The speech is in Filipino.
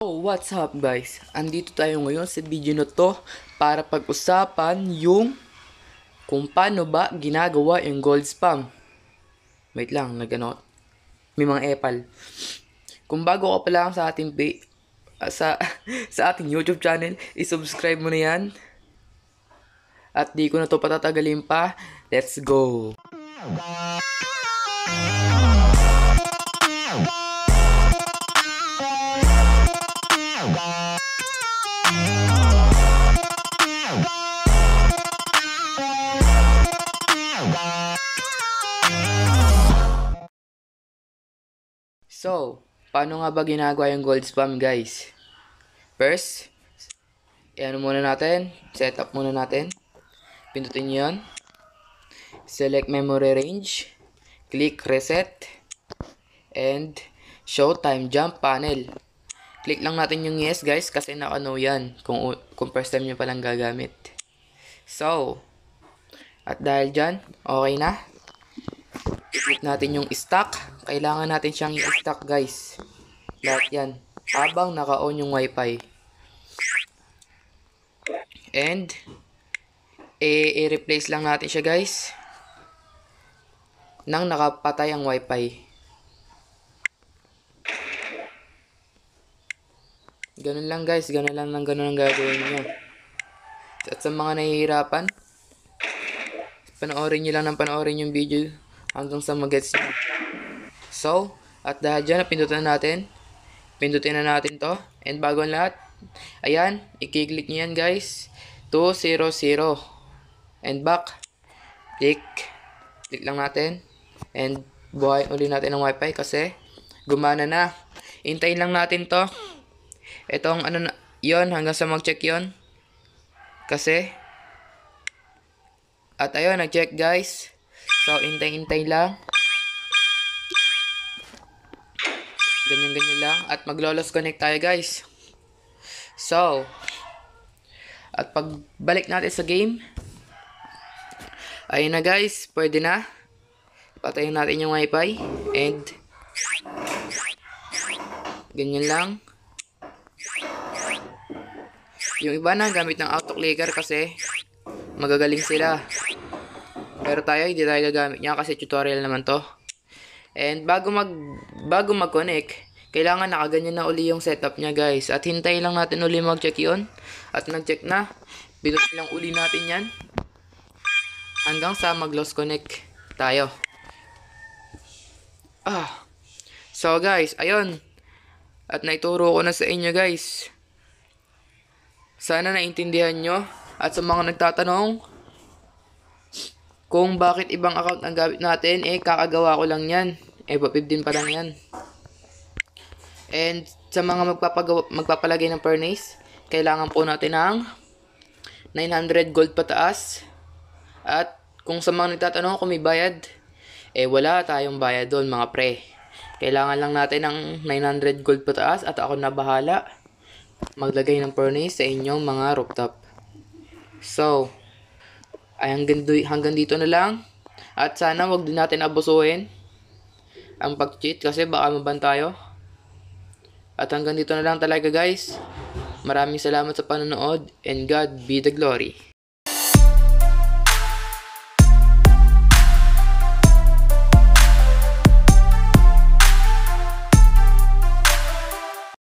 Oh, what's up guys? Andito tayo ngayon sa video na to para pag-usapan yung kung paano ba ginagawa yung gold spam. Wait lang, may mga epal. Kung bago ka pa lang sa ating sa ating YouTube channel, i-subscribe mo na yan. At di ko na to patatagalin pa. Let's go! So, paano nga ba ginagawa yung gold spam guys? First, muna natin, setup muna natin. Pindutin nyo yun. Select memory range. Click reset. And show time jump panel. Click lang natin yung yes guys kasi naka-no yan kung first time nyo palang gagamit. So, at dahil dyan, okay na. I-click natin yung stock. Kailangan natin siyang i-stock guys. Lahat yan. Habang naka-on yung wifi. And, i-replace lang natin siya guys. Nang nakapatay ang wifi. Ganun lang guys. Ganun ang gagawin nyo. At sa mga nahihirapan, panoorin nyo lang ng panoorin yung video hanggang sa mag-gets nyo. So, at dahil dyan, pindutin na natin to. And bago ang lahat, ayan, i-click nyo yan guys. 200. And back. Click lang natin. And buhay uli natin ang wifi kasi gumana na. Hintayin lang natin to. Itong yon hanggang sa mag-check yon. Kasi, at ayun, nag-check guys. So, hintay lang. Ganyan lang. At maglo-lost connect tayo guys. So, at pagbalik natin sa game, ayun na guys, pwede na. Patayin natin yung wifi. And, ganyan lang. Yung iba na gamit ng auto-clicker kasi magagaling sila. Pero tayo, hindi tayo gagamit niya kasi tutorial naman to. And bago mag-connect, kailangan nakaganyan na uli yung setup niya guys. At hintay lang natin uli mag-check yun. At nag-check na. Pinutin lang uli natin yan. Hanggang sa mag-lost connect tayo. So guys, ayun. At naituro ko na sa inyo guys. Sana naintindihan nyo. At sa mga nagtatanong kung bakit ibang account ang gamit natin, kakagawa ko lang yan. Pa-15 pa lang yan. And sa mga magpapalagay ng furnace, kailangan po natin ng 900 gold pataas. At kung sa mga nagtatanong kung may bayad, wala tayong bayad doon mga pre. Kailangan lang natin ng 900 gold pataas at ako na bahala maglagay ng furnace sa inyong mga rooftop. So, ay hanggang dito na lang. At sana wag din natin abusuhin ang pag-cheat kasi baka maban tayo. At hanggang dito na lang talaga guys. Maraming salamat sa panonood and God be the glory.